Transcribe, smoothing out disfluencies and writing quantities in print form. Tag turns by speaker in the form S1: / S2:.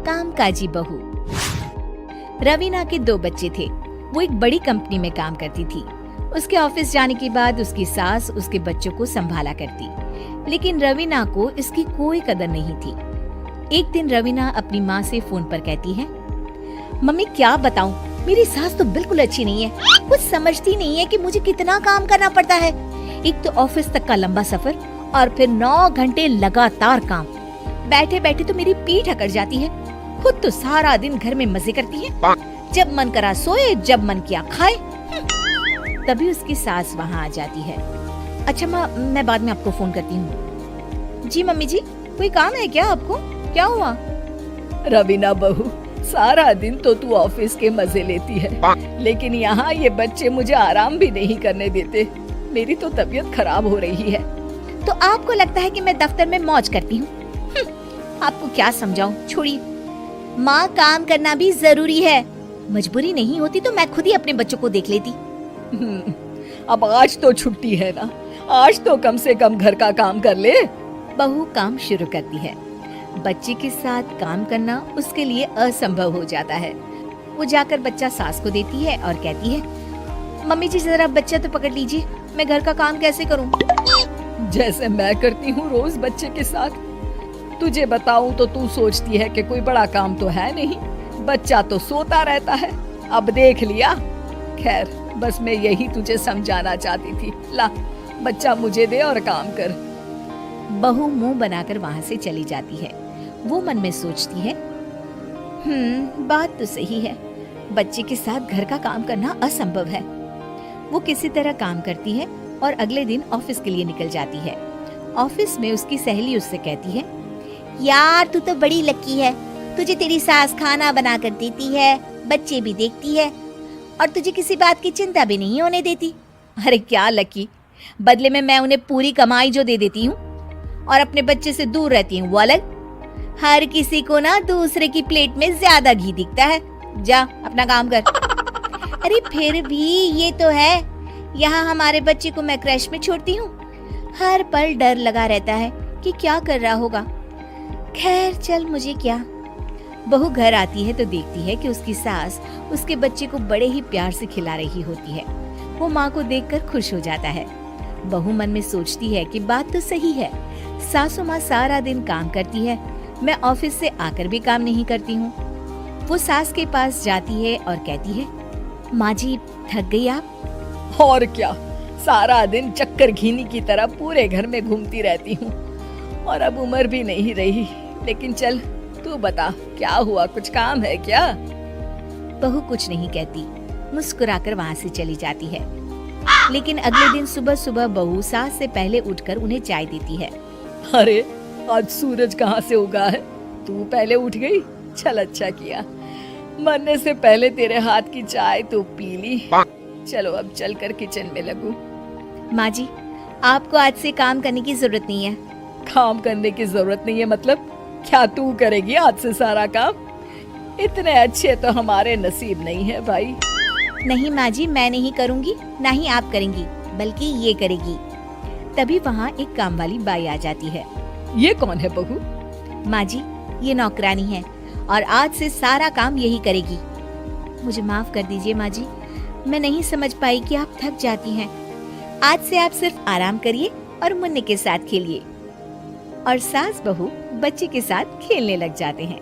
S1: कामकाजी बहू। रवीना के 2 बच्चे थे। वो एक बड़ी कंपनी में काम करती थी। उसके ऑफिस जाने के बाद उसकी सास उसके बच्चों को संभाला करती, लेकिन रवीना को इसकी कोई कदर नहीं थी। एक दिन रवीना अपनी माँ से फोन पर कहती है, मम्मी क्या बताऊं, मेरी सास तो बिल्कुल अच्छी नहीं है। कुछ समझती नहीं है कि मुझे कितना काम करना पड़ता है। एक तो ऑफिस तक का लंबा सफर और फिर 9 घंटे लगातार काम। बैठे बैठे तो मेरी पीठ अकड़ जाती है। खुद तो सारा दिन घर में मजे करती है, जब मन करा सोए, जब मन किया खाए। तभी उसकी सास वहाँ आ जाती है। अच्छा माँ, मैं बाद में आपको फोन करती हूँ। जी मम्मी जी, कोई काम है क्या आपको? क्या हुआ?
S2: रवीना बहू, सारा दिन तो तू ऑफिस के मजे लेती है, लेकिन यहाँ ये बच्चे मुझे आराम भी नहीं करने देते। मेरी तो तबीयत खराब हो रही है।
S1: तो आपको लगता है कि मैं दफ्तर में मौज करती हूँ? आपको क्या समझाऊं, छोड़िए। माँ, काम करना भी जरूरी है। मजबूरी नहीं होती तो मैं खुद ही अपने बच्चों को देख लेती।
S2: अब आज तो छुट्टी है ना, आज तो कम से कम घर का काम कर ले।
S1: बहू काम शुरू करती है। बच्चे के साथ काम करना उसके लिए असंभव हो जाता है। वो जाकर बच्चा सास को देती है और कहती है, मम्मी जी जरा बच्चा तो पकड़ लीजिए, मैं घर का काम कैसे करूं?
S2: जैसे मैं करती हूँ रोज बच्चे के साथ। तुझे बताऊं तो तू सोचती है कि कोई बड़ा काम तो है नहीं, बच्चा तो सोता रहता है। अब देख लिया। खैर, बस मैं यही तुझे समझाना चाहती थी। ला, बच्चा मुझे दे और काम कर।
S1: बहू मुंह बनाकर वहाँ से चली जाती है। वो मन में सोचती है, बात तो सही है, बच्चे के साथ घर का काम करना असंभव है। वो किसी तरह काम करती है और अगले दिन ऑफिस के लिए निकल जाती है। ऑफिस में उसकी सहेली उससे कहती है, यार तू तो बड़ी लकी है, तुझे तेरी सास खाना बना कर देती है, बच्चे भी देखती है और तुझे किसी बात की चिंता भी नहीं होने देती। अरे क्या लकी, बदले में मैं उन्हें पूरी कमाई जो दे देती हूँ और अपने बच्चे से दूर रहती हूँ वो अलग। हर किसी को ना दूसरे की प्लेट में ज्यादा घी दिखता है। जा अपना काम कर। अरे फिर भी ये तो है, यहाँ हमारे बच्चे को मैं क्रैश में छोड़ती हूँ, हर पल डर लगा रहता है कि क्या कर रहा होगा। खैर चल, मुझे क्या। बहू घर आती है तो देखती है कि उसकी सास उसके बच्चे को बड़े ही प्यार से खिला रही होती है। वो माँ को देखकर खुश हो जाता है। बहू मन में सोचती है कि बात तो सही है, सासू माँ सारा दिन काम करती है, मैं ऑफिस से आकर भी काम नहीं करती हूँ। वो सास के पास जाती है और कहती है, माँ जी थक गई आप?
S2: और क्या, सारा दिन चक्कर घीनी की तरह पूरे घर में घूमती रहती हूँ और अब उम्र भी नहीं रही। लेकिन चल तू बता, क्या हुआ, कुछ काम है क्या?
S1: बहू कुछ नहीं कहती, मुस्कुराकर वहाँ से चली जाती है। लेकिन अगले दिन सुबह सुबह बहू सास से पहले उठकर उन्हें चाय देती है।
S2: अरे आज सूरज कहाँ से उगा है, तू पहले उठ गई? चल अच्छा किया, मरने से पहले तेरे हाथ की चाय तो पी ली। चलो अब चलकर किचन में लगूं।
S1: माँ जी, आपको आज से काम करने की जरूरत नहीं है।
S2: काम करने की जरूरत नहीं है मतलब? क्या तू करेगी आज से सारा काम? इतने अच्छे तो हमारे नसीब नहीं है भाई।
S1: नहीं माँ जी, मैं नहीं करूँगी, ना ही आप करेंगी, बल्कि ये करेगी। तभी वहाँ एक काम वाली बाई आ जाती है।
S2: ये कौन है बहू?
S1: माँ जी, ये नौकरानी है और आज से सारा काम यही करेगी। मुझे माफ कर दीजिए माँ जी, मैं नहीं समझ पाई कि आप थक जाती हैं। आज से आप सिर्फ आराम करिए और मुन्ने के साथ खेलिए। और सास बहू बच्चे के साथ खेलने लग जाते हैं।